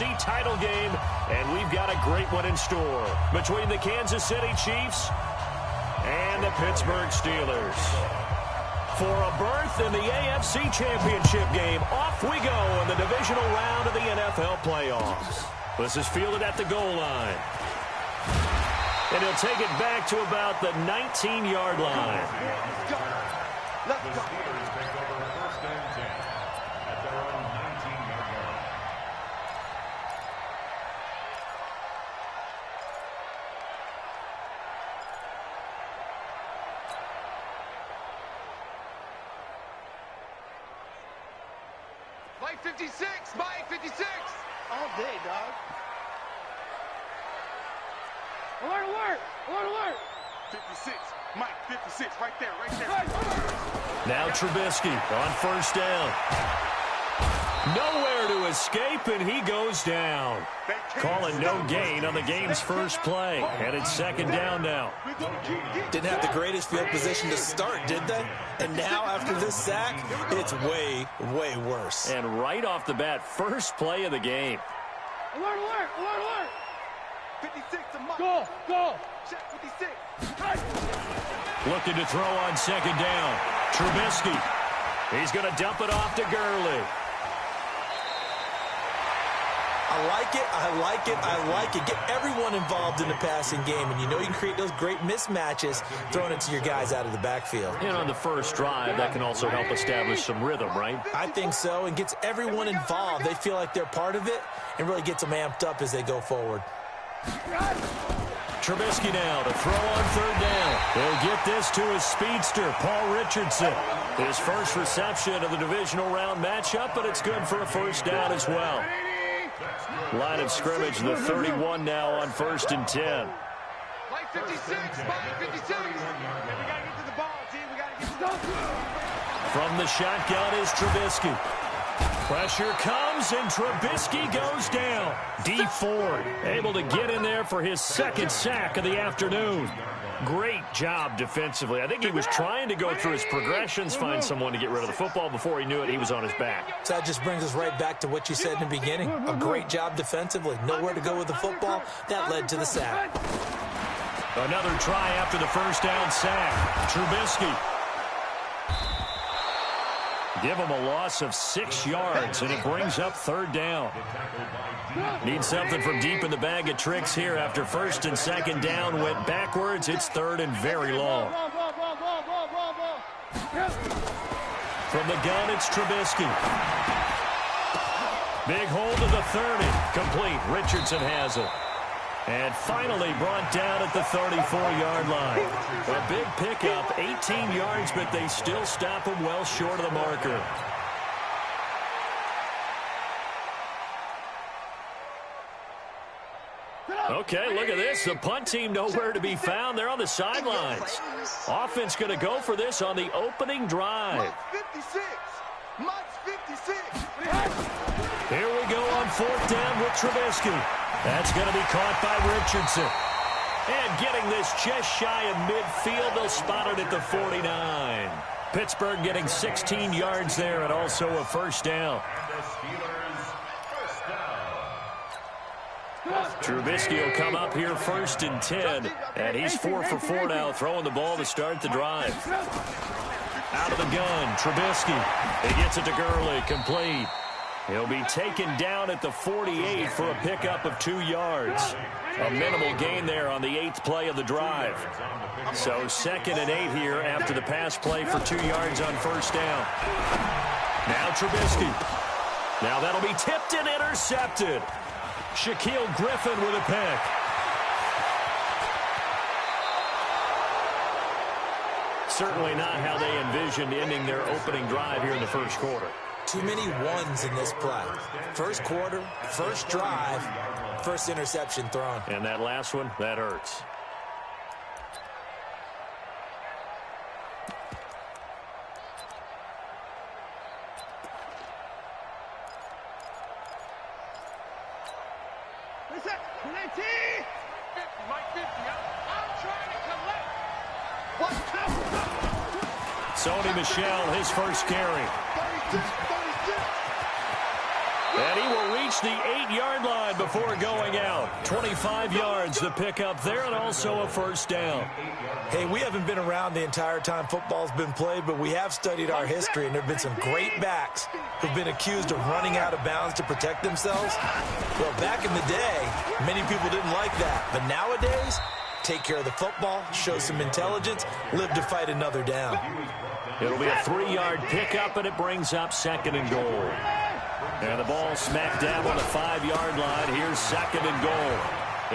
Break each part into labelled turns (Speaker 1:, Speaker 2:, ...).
Speaker 1: AFC title game, and we've got a great one in store between the Kansas City Chiefs and the Pittsburgh Steelers. For a berth in the AFC Championship game, off we go in the divisional round of the NFL playoffs. This is fielded at the goal line. And he'll take it back to about the 19-yard line.
Speaker 2: Let's go.
Speaker 3: Mike 56, Mike 56.
Speaker 2: All day, dog.
Speaker 3: Alert, alert, alert, alert.
Speaker 2: 56, Mike 56, right there, right there.
Speaker 1: Now Trubisky on first down. Nowhere to escape, and he goes down. Calling no gain on the game's first play. And it's second down now.
Speaker 4: Didn't have the greatest field position to start, did they? And now, after this sack, it's way, way worse.
Speaker 1: And right off the bat, first play of the game.
Speaker 3: Alert, alert, alert, alert.
Speaker 2: 56 to Mike.
Speaker 3: Go, go.
Speaker 2: Check 56.
Speaker 1: Looking to throw on second down. Trubisky. He's going to dump it off to Gurley.
Speaker 4: I like it, I like it, I like it. Get everyone involved in the passing game, and you know you can create those great mismatches throwing it to your guys out of the backfield.
Speaker 1: And on the first drive, that can also help establish some rhythm, right?
Speaker 4: I think so, and gets everyone involved. They feel like they're part of it and really gets them amped up as they go forward.
Speaker 1: Trubisky now to throw on third down. He'll get this to his speedster, Paul Richardson. His first reception of the divisional round matchup, but it's good for a first down as well. Line of scrimmage, the 31 now on 1st and 10.
Speaker 3: Mike 56, Mike 56. We got to get to the ball, team. We got to get to the ball.
Speaker 1: From the shotgun is Trubisky. Pressure comes, and Trubisky goes down. D Ford able to get in there for his second sack of the afternoon. Great job defensively. I think he was trying to go through his progressions, find someone to get rid of the football. Before he knew it, he was on his back.
Speaker 4: So that just brings us right back to what you said in the beginning. A great job defensively. Nowhere to go with the football. That led to the sack.
Speaker 1: Another try after the first down sack. Trubisky. Give him a loss of 6 yards, and it brings up third down. Need something from deep in the bag of tricks here after first and second down went backwards. It's third and very long. From the gun, it's Trubisky. Big hold to the 30. Complete. Richardson has it. And finally brought down at the 34-yard line. A big pickup, 18 yards, but they still stop him well short of the marker. Okay, look at this. The punt team nowhere to be found. They're on the sidelines. Offense going to go for this on the opening drive.
Speaker 2: Mike 56. Mike 56.
Speaker 1: Here we go on fourth down with Trubisky. That's going to be caught by Richardson. And getting this just shy of midfield, they'll spot it at the 49. Pittsburgh getting 16 yards there and also a first down. Trubisky will come up here 1st and 10. And he's 4 for 4 now, throwing the ball to start the drive. Out of the gun, Trubisky. He gets it to Gurley, complete. He'll be taken down at the 48 for a pickup of 2 yards. A minimal gain there on the 8th play of the drive. So 2nd and 8 here after the pass play for 2 yards on first down. Now Trubisky. Now that'll be tipped and intercepted. Shaquille Griffin with a pick. Certainly not how they envisioned ending their opening drive here in the first quarter.
Speaker 4: Too many ones in this play. First quarter, first drive, first interception thrown.
Speaker 1: And that last one, that hurts. Sony Michel, his first carry. And he will reach reach the 8-yard line before going out. 25 yards the pickup there, and also a first down.
Speaker 4: Hey, we haven't been around the entire time football's been played, but we have studied our history, and there have been some great backs who've been accused of running out of bounds to protect themselves. Well, back in the day, many people didn't like that. But nowadays, take care of the football, show some intelligence, live to fight another down.
Speaker 1: It'll be a 3-yard pickup, and it brings up 2nd and goal. And the ball smacked down on the 5-yard line. Here's 2nd and goal.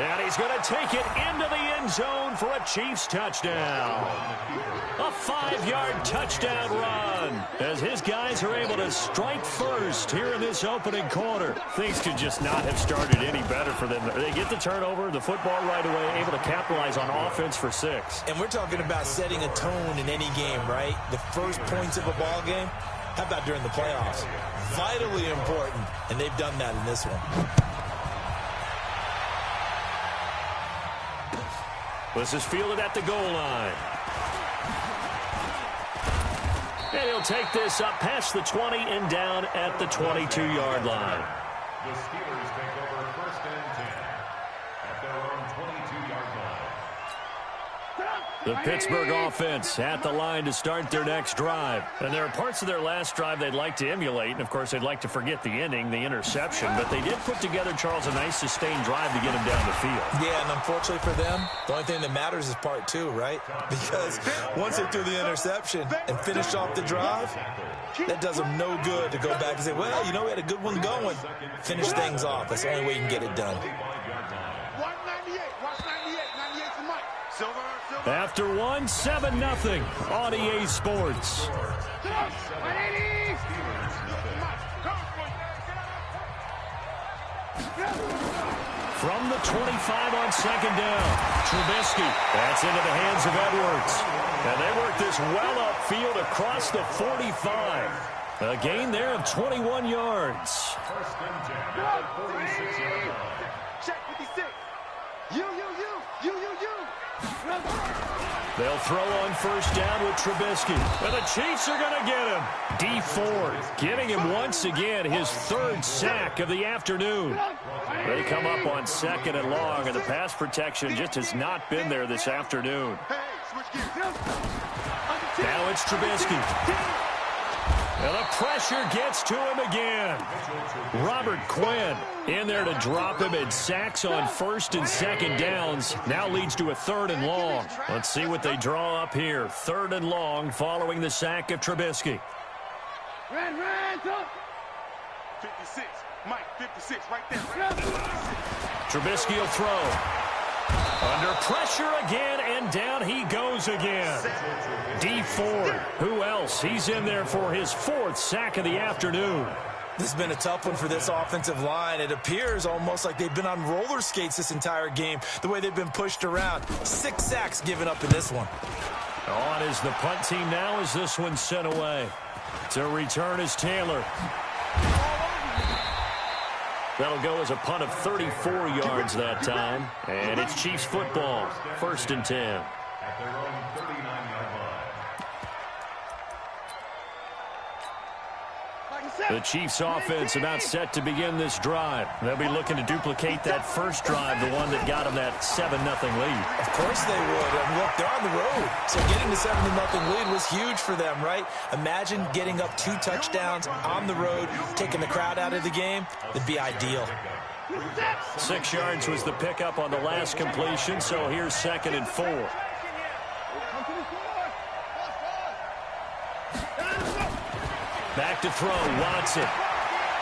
Speaker 1: And he's going to take it into the end zone for a Chiefs touchdown. A 5-yard touchdown run as his guys are able to strike first here in this opening quarter. Things could just not have started any better for them. They get the turnover, the football right away, able to capitalize on offense for 6.
Speaker 4: And we're talking about setting a tone in any game, right? The first points of a ball game. How about during the playoffs? Vitally important, and they've done that in this one.
Speaker 1: This is fielded at the goal line. And he'll take this up past the 20 and down at the 22-yard line.
Speaker 5: The Steelers take over 1st and 10 at their own 22-yard line.
Speaker 1: The Pittsburgh offense at the line to start their next drive. And there are parts of their last drive they'd like to emulate. And, of course, they'd like to forget the ending, the interception. But they did put together, Charles, a nice sustained drive to get him down the field.
Speaker 4: Yeah, and unfortunately for them, the only thing that matters is part 2, right? Because once they threw the interception and finished off the drive, that does them no good to go back and say, well, you know, we had a good one going. Finish things off. That's the only way you can get it done.
Speaker 3: 198. Watch 98. 98 for Mike. Silver.
Speaker 1: After 7-0 on EA Sports. From the 25 on 2nd down, Trubisky. That's into the hands of Edwards. And they work this well upfield across the 45. A gain there of 21 yards.
Speaker 5: 1st and 10 at the 46-yard line.
Speaker 3: Check 56. You.
Speaker 1: They'll throw on 1st down with Trubisky. And the Chiefs are going to get him. D Ford getting him once again, his 3rd sack of the afternoon. They come up on 2nd and long, and the pass protection just has not been there this afternoon. Now it's Trubisky. And the pressure gets to him again. Robert Quinn in there to drop him, and sacks on 1st and 2nd downs. Now leads to a 3rd and long. Let's see what they draw up here. 3rd and long following the sack of Trubisky.
Speaker 2: 56. Mike, 56 right there.
Speaker 1: Trubisky will throw. Under pressure again, and down he goes again. D Ford, who else? He's in there for his 4th sack of the afternoon.
Speaker 4: This has been a tough one for this offensive line. It appears almost like they've been on roller skates this entire game, the way they've been pushed around. 6 sacks given up in this one.
Speaker 1: On is the punt team now as this one's sent away. To return is Taylor. That'll go as a punt of 34 yards that time. And it's Chiefs football, 1st and 10.
Speaker 5: At their own 39-yard line.
Speaker 1: The Chiefs offense about set to begin this drive. They'll be looking to duplicate that first drive, the one that got them that 7-0 lead.
Speaker 4: Of course they would. I mean, look, they're on the road. So getting the 7-0 lead was huge for them, right? Imagine getting up 2 touchdowns on the road, taking the crowd out of the game. It'd be ideal.
Speaker 1: 6 yards was the pickup on the last completion, so here's 2nd and 4. Back to throw, Watson.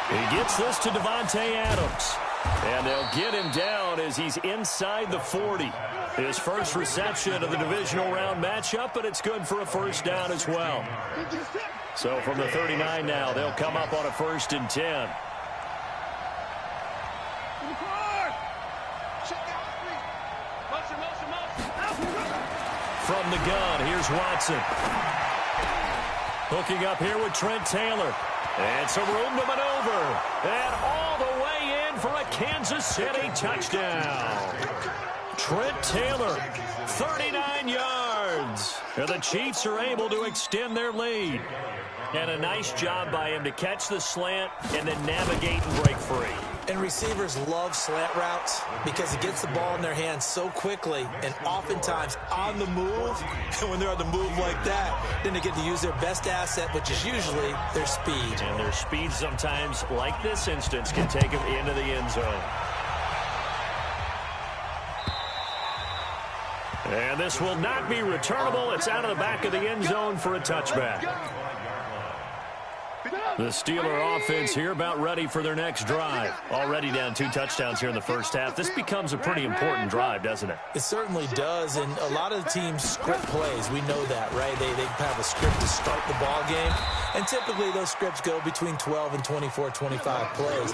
Speaker 1: He gets this to Devontae Adams. And they'll get him down as he's inside the 40. His first reception of the divisional round matchup, but it's good for a 1st down as well. So from the 39 now, they'll come up on a 1st and 10. From the gun, here's Watson. Hooking up here with Trent Taylor. And some room to maneuver. And all the way in for a Kansas City touchdown. Trent Taylor, 39 yards. And the Chiefs are able to extend their lead. And a nice job by him to catch the slant and then navigate and break free.
Speaker 4: And receivers love slant routes because it gets the ball in their hands so quickly and oftentimes on the move. And when they're on the move like that, then they get to use their best asset, which is usually their speed.
Speaker 1: And their speed sometimes, like this instance, can take them into the end zone. And this will not be returnable. It's out of the back of the end zone for a touchback. The Steeler offense here about ready for their next drive. Already down 2 touchdowns here in the first half. This becomes a pretty important drive, doesn't it?
Speaker 4: It certainly does, and a lot of the teams script plays. We know that, right? They have a script to start the ball game, and typically those scripts go between 12 and 24, 25 plays.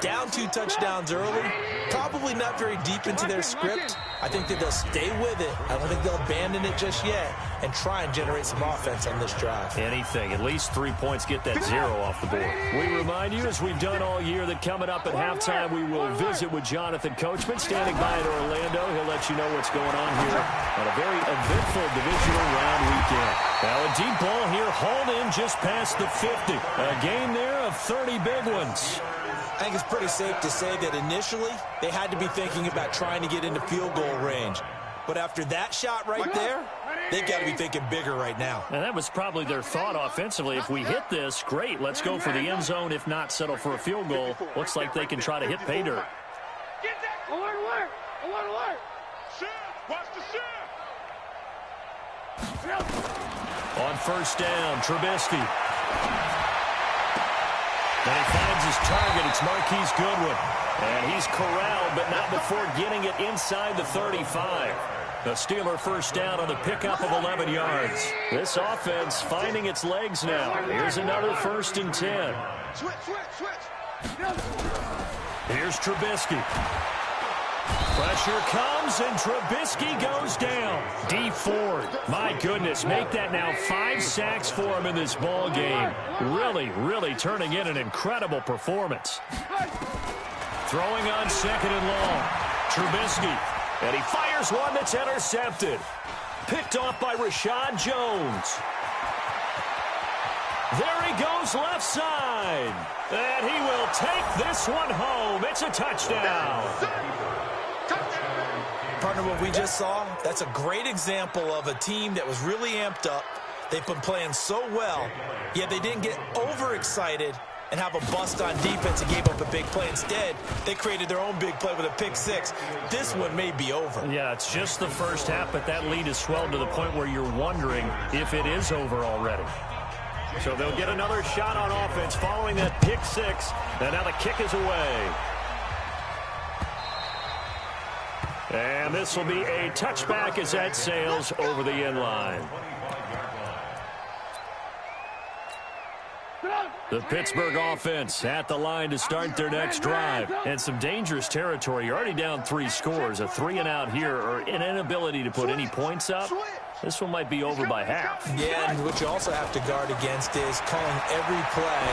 Speaker 4: Down 2 touchdowns early, probably not very deep into their script. I think that they'll stay with it. I don't think they'll abandon it just yet and try and generate some offense on this drive.
Speaker 1: Anything. At least 3 points, get that 0 off the board. We remind you, as we've done all year, that coming up at halftime, we will visit with Jonathan Coachman standing by in Orlando. He'll let you know what's going on here on a very eventful divisional round weekend. Now a deep ball here, hauled in just past the 50. A gain there of 30 big ones.
Speaker 4: I think it's pretty safe to say that initially they had to be thinking about trying to get into field goal range. But after that shot right there, they've got to be thinking bigger right now.
Speaker 1: And that was probably their thought offensively. If we hit this, great. Let's go for the end zone. If not, settle for a field goal. Looks like they can try to hit pay dirt.
Speaker 3: Get that! Alert, alert! Alert, alert!
Speaker 2: Shift! Watch the shift!
Speaker 1: On first down, Trubisky. And he finds his target. It's Marquise Goodwin. And he's corralled, but not before getting it inside the 35. The Steeler first down on the pickup of 11 yards. This offense finding its legs now. Here's another 1st and 10.
Speaker 3: Switch, switch, switch!
Speaker 1: Here's Trubisky. Pressure comes, and Trubisky goes down. D. Ford, my goodness, make that now 5 sacks for him in this ball game. Really turning in an incredible performance. Throwing on 2nd and long. Trubisky, and he fires one that's intercepted. Picked off by Rashad Jones. There he goes left side. And he will take this one home. It's a touchdown.
Speaker 4: Partner, what we just saw, that's a great example of a team that was really amped up. They've been playing so well, yet they didn't get overexcited and have a bust on defense and gave up a big play. Instead, they created their own big play with a pick 6. This one may be over.
Speaker 1: Yeah, it's just the first half, but that lead has swelled to the point where you're wondering if it is over already. So they'll get another shot on offense following that pick 6, and now the kick is away. And this will be a touchback as that sails over the end line. The Pittsburgh offense at the line to start their next drive. And some dangerous territory. You're already down 3 scores. A 3-and-out here, or an inability to put any points up. This one might be over by half.
Speaker 4: Yeah, and what you also have to guard against is calling every play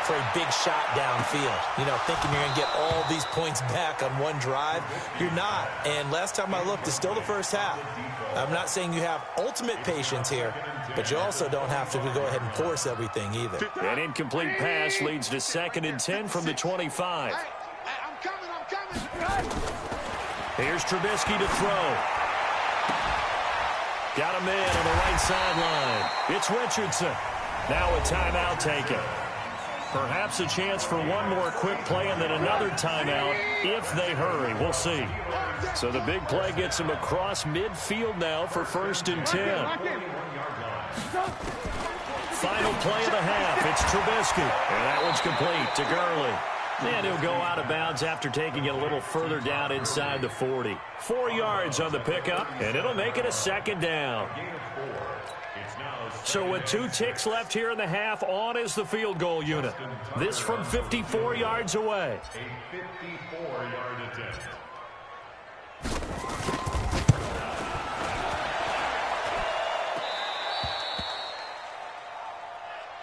Speaker 4: for a big shot downfield. You know, thinking you're going to get all these points back on one drive. You're not. And last time I looked, it's still the first half. I'm not saying you have ultimate patience here, but you also don't have to go ahead and force everything either.
Speaker 1: An incomplete pass leads to 2nd and 10 from the 25.
Speaker 3: I'm coming!
Speaker 1: Here's Trubisky to throw. Got a man on the right sideline. It's Richardson. Now a timeout taken. Perhaps a chance for one more quick play and then another timeout if they hurry. We'll see. So the big play gets him across midfield now for 1st and 10. Final play of the half. It's Trubisky. And that one's complete to Gurley. And he'll go out of bounds after taking it a little further down inside the 40. 4 yards on the pickup, and it'll make it a 2nd down. So with 2 ticks left here in the half, on is the field goal unit. This from 54 yards away.
Speaker 5: A 54-yard attempt.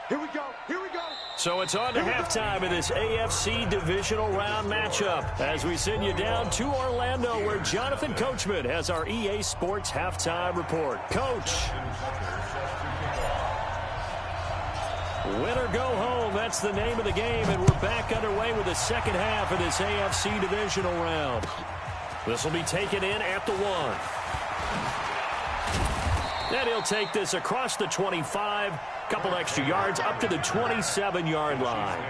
Speaker 3: Here we go! Here we go!
Speaker 1: So it's on to halftime in this AFC divisional round matchup as we send you down to Orlando where Jonathan Coachman has our EA Sports halftime report. Coach. Win or go home, that's the name of the game, and we're back underway with the second half of this AFC divisional round. This will be taken in at the 1. And he'll take this across the 25, couple extra yards up to the 27-yard line.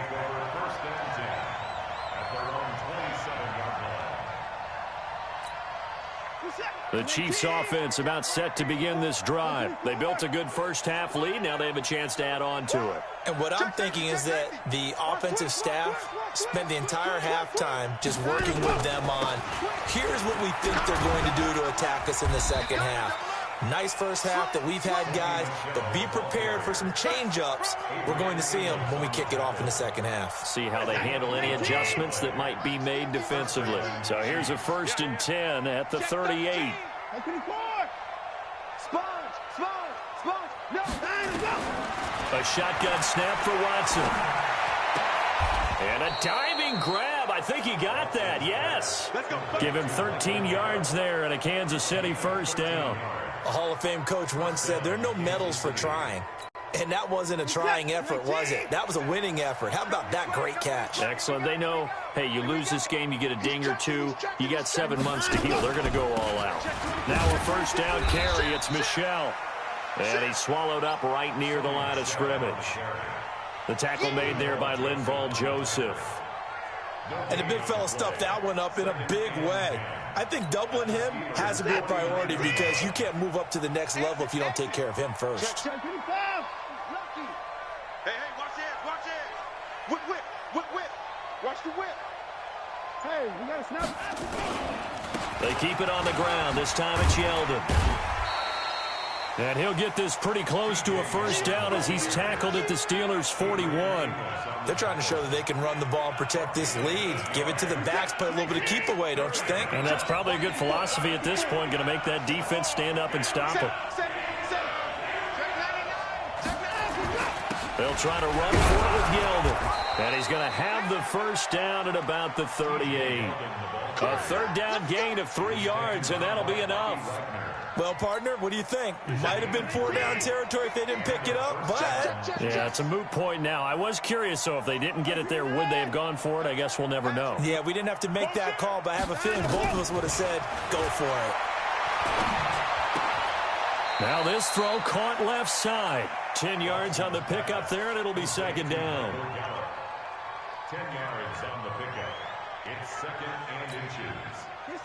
Speaker 1: The Chiefs offense about set to begin this drive. They built a good first-half lead. Now they have a chance to add on to it.
Speaker 4: And what I'm thinking is that the offensive staff spent the entire halftime just working with them on, here's what we think they're going to do to attack us in the second half. Nice first half that we've had, guys, but be prepared for some change-ups. We're going to see them when we kick it off in the second half.
Speaker 1: See how they handle any adjustments that might be made defensively. So here's a 1st and 10 at the 38. A shotgun snap for Watson. And a diving grab. I think he got that, yes. Give him 13 yards there and a Kansas City first down.
Speaker 4: A Hall of Fame coach once said there are no medals for trying. And that wasn't a trying effort, was it? That was a winning effort. How about that great catch?
Speaker 1: Excellent. They know, hey, you lose this game, you get a ding or two. You got 7 months to heal. They're going to go all out. Now a first down carry. It's Michel. And he's swallowed up right near the line of scrimmage. The tackle made there by Linval Joseph.
Speaker 4: And the big fella stuffed that one up in a big way. I think doubling him has to be a priority because you can't move up to the next level if you don't take care of him first.
Speaker 3: Hey, watch it, watch it. Whip. Watch the whip. Hey, we got to snap.
Speaker 1: They keep it on the ground. This time it's Yeldon. And he'll get this pretty close to a first down as he's tackled at the Steelers' 41.
Speaker 4: They're trying to show that they can run the ball and protect this lead. Give it to the backs, play a little bit of keep away, don't you think?
Speaker 1: And that's probably a good philosophy at this point, going to make that defense stand up and stop it. They'll try to run for it with Yeldon. And he's going to have the first down at about the 38. A third down gain of 3 yards, and that'll be enough.
Speaker 4: Well, partner, what do you think? Might have been 4-down territory if they didn't pick it up, but...
Speaker 1: Yeah, it's a moot point now. I was curious, so if they didn't get it there, would they have gone for it? I guess we'll never know.
Speaker 4: Yeah, we didn't have to make that call, but I have a feeling both of us would have said, go for it.
Speaker 1: Now this throw caught left side. 10 yards on the pickup there, and it'll be second down.
Speaker 5: 10 yards on the pickup. It's second and inches.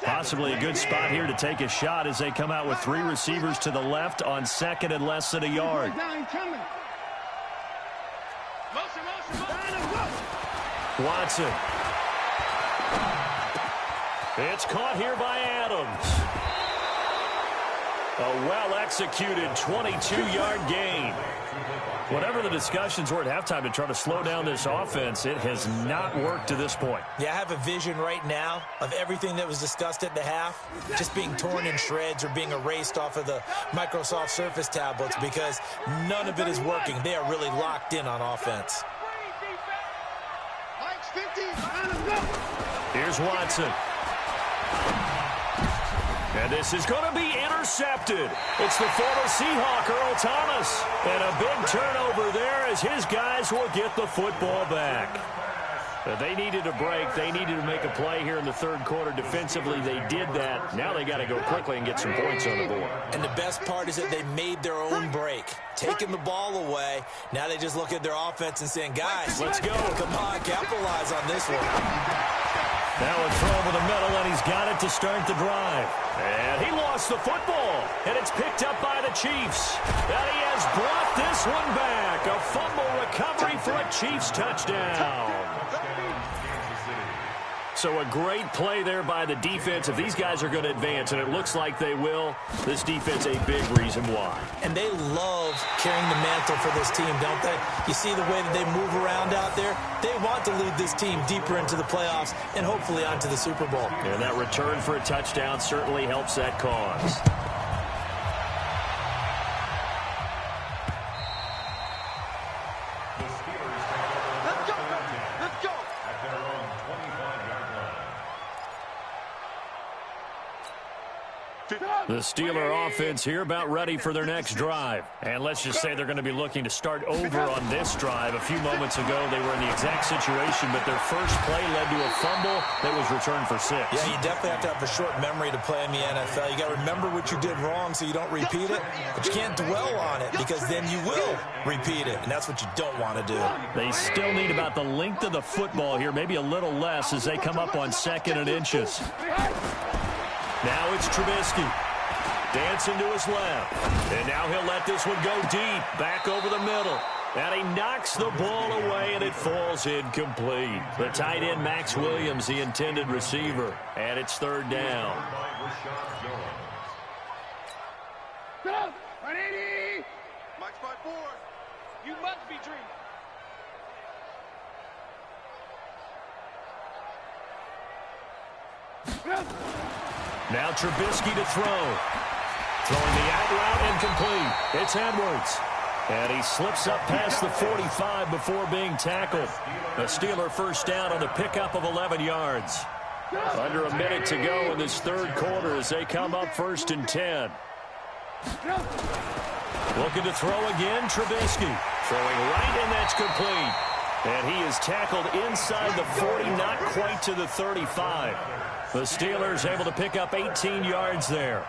Speaker 1: Possibly a good spot here to take a shot as they come out with 3 receivers to the left on second and less than a yard. Watson. It's caught here by Adams. A well-executed 22-yard gain. Whatever the discussions were at halftime to try to slow down this offense, it has not worked to this point.
Speaker 4: Yeah, I have a vision right now of everything that was discussed at the half just being torn in shreds or being erased off of the Microsoft Surface tablets because none of it is working. They are really locked in on offense.
Speaker 1: Here's Watson. And this is going to be intercepted. It's the former Seahawk, Earl Thomas. And a big turnover there as his guys will get the football back. They needed a break. They needed to make a play here in the third quarter. Defensively, they did that. Now they got to go quickly and get some points on the board.
Speaker 4: And the best part is that they made their own break, taking the ball away. Now they just look at their offense and saying, guys, let's go. Come on, capitalize on this one.
Speaker 1: Now a throw over the middle, and he's got it to start the drive. And he lost the football, and it's picked up by the Chiefs. And he has brought this one back. A fumble recovery for a Chiefs touchdown. So a great play there by the defense. If these guys are going to advance, and it looks like they will, this defense a big reason why. And
Speaker 4: they love carrying the mantle for this team, don't they? You see the way that they move around out there? They want to lead this team deeper into the playoffs and hopefully onto the Super Bowl.
Speaker 1: And that return for a touchdown certainly helps that cause. The Steeler offense here about ready for their next drive. And let's just say they're going to be looking to start over on this drive. A few moments ago, they were in the exact situation, but their first play led to a fumble that was returned for 6.
Speaker 4: Yeah, you definitely have to have a short memory to play in the NFL. You got to remember what you did wrong so you don't repeat it, but you can't dwell on it because then you will repeat it, and that's what you don't want to do.
Speaker 1: They still need about the length of the football here, maybe a little less as they come up on 2nd and inches. Now it's Trubisky. Dancing to his left. And now he'll let this one go deep. Back over the middle. And he knocks the ball away, and it falls incomplete. The tight end, Max Williams, the intended receiver. And it's 3rd down.
Speaker 3: 180.
Speaker 2: Mike's 5-4.
Speaker 3: You must be dreaming.
Speaker 1: Now Trubisky to throw. Throwing the out route incomplete. It's Edwards. And he slips up past the 45 before being tackled. A Steeler 1st down on the pickup of 11 yards. Under a minute to go in this 3rd quarter as they come up 1st and 10. Looking to throw again, Trubisky. Throwing right, and that's complete. And he is tackled inside the 40, not quite to the 35. The Steelers able to pick up 18 yards there.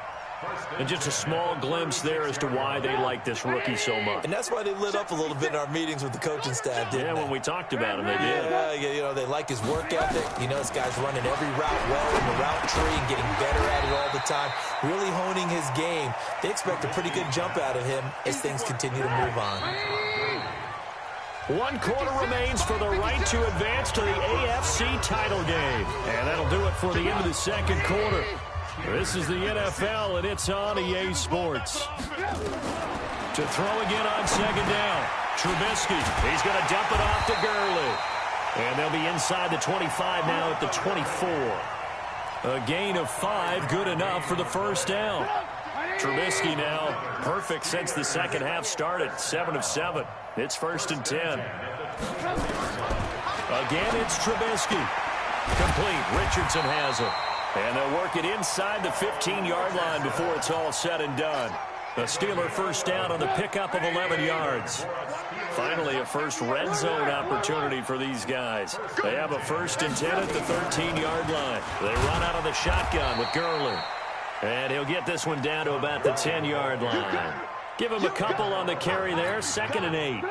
Speaker 1: And just a small glimpse there as to why they like this rookie so much.
Speaker 4: And that's why they lit up a little bit in our meetings with the coaching staff, didn't they?
Speaker 1: When we talked about him, they did.
Speaker 4: Yeah, you know, they like his work ethic. You know, this guy's running every route well in the route tree and getting better at it all the time, really honing his game. They expect a pretty good jump out of him as things continue to move on.
Speaker 1: 1 quarter remains for the right to advance to the AFC title game. And that'll do it for the end of the 2nd quarter. This is the NFL, and it's on EA Sports. To throw again on 2nd down. Trubisky, he's going to dump it off to Gurley. And they'll be inside the 25 now at the 24. A gain of 5, good enough for the 1st down. Trubisky now perfect since the 2nd half started, 7 of 7. It's 1st and 10. Again, it's Trubisky. Complete. Richardson has it. And they'll work it inside the 15-yard line before it's all said and done. The Steeler 1st down on the pickup of 11 yards. Finally, a first red zone opportunity for these guys. They have a 1st and 10 at the 13-yard line. They run out of the shotgun with Gurley. And he'll get this one down to about the 10-yard line. Give him a couple on the carry there, 2nd and 8.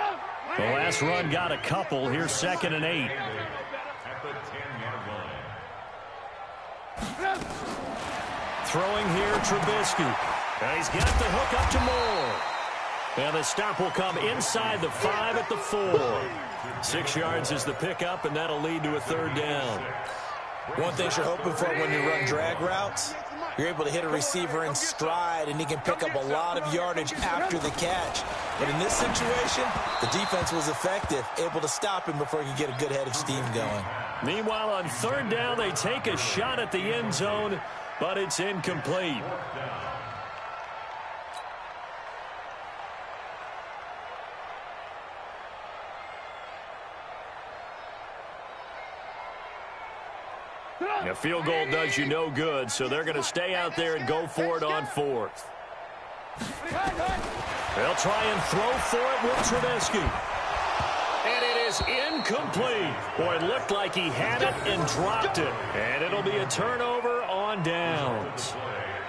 Speaker 1: The last run got a couple. Here's 2nd and 8. Throwing here, Trubisky. And he's got the hook up to Moore. And the stop will come inside the 5 at the 4. 6 yards is the pickup, and that'll lead to a 3rd down.
Speaker 4: One thing you're hoping for when you run drag routes, you're able to hit a receiver in stride, and he can pick up a lot of yardage after the catch. But in this situation, the defense was effective, able to stop him before he could get a good head of steam going.
Speaker 1: Meanwhile, on 3rd down, they take a shot at the end zone, but it's incomplete. A field goal does you no good, so they're going to stay out there and go for it on 4th. They'll try and throw for it with Trubisky. And it is incomplete. Boy, it looked like he had it and dropped it. And it'll be a turnover on downs.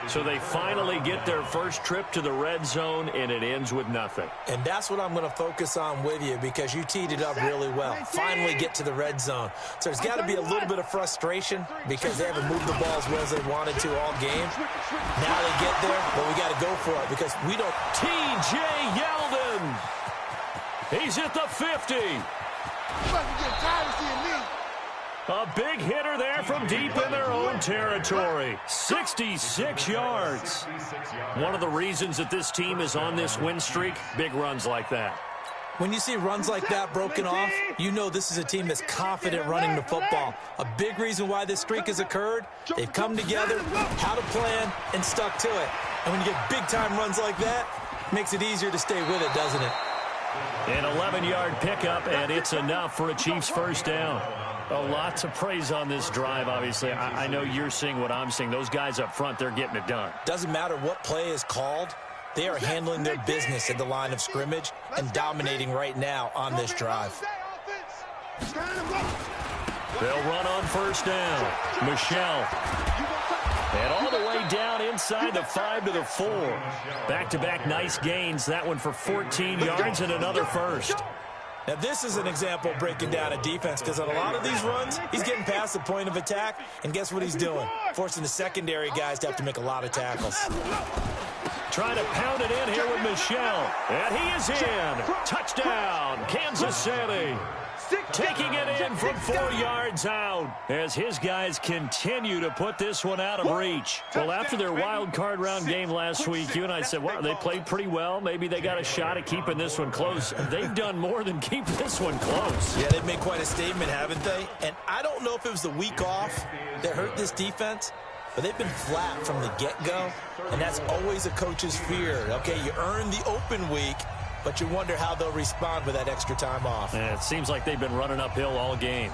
Speaker 1: So they finally get their first trip to the red zone, and it ends with nothing.
Speaker 4: And that's what I'm going to focus on with you because you teed it up really well. Finally get to the red zone. So there's got to be a little bit of frustration because they haven't moved the ball as well as they wanted to all game. Now they get there, but we got to go for it because we don't.
Speaker 1: T.J. Yeldon. He's at the 50.
Speaker 3: You must be getting tired of seeing me.
Speaker 1: A big hitter there from deep in their own territory. 66 yards. One of the reasons that this team is on this win streak, big runs like that.
Speaker 4: When you see runs like that broken off, you know this is a team that's confident running the football. A big reason why this streak has occurred, they've come together, had a plan, and stuck to it. And when you get big-time runs like that, it makes it easier to stay with it, doesn't it?
Speaker 1: An 11-yard pickup, and it's enough for a Chiefs 1st down. Lots of praise on this drive, obviously. I know you're seeing what I'm seeing. Those guys up front, they're getting it done.
Speaker 4: Doesn't matter what play is called. They are handling their business at the line of scrimmage and dominating right now on this drive.
Speaker 1: They'll run on first down. Michelle. And all the way down inside the 5 to the 4. Back-to-back nice gains. That one for 14 yards and another first.
Speaker 4: Now, this is an example of breaking down a defense because on a lot of these runs, he's getting past the point of attack, and guess what he's doing? Forcing the secondary guys to have to make a lot of tackles.
Speaker 1: Trying to pound it in here with Michelle. And he is in. Touchdown, Kansas City. Taking it in from 4 yards out as his guys continue to put this one out of reach. Well, after their wild card round game last week, you and I said, well, they played pretty well. Maybe they got a shot at keeping this one close. They've done more than keep this one close.
Speaker 4: Yeah, they've made quite a statement, haven't they? And I don't know if it was the week off that hurt this defense, but they've been flat from the get-go, and that's always a coach's fear. Okay, you earn the open week, but you wonder how they'll respond with that extra time off.
Speaker 1: And it seems like they've been running uphill all game.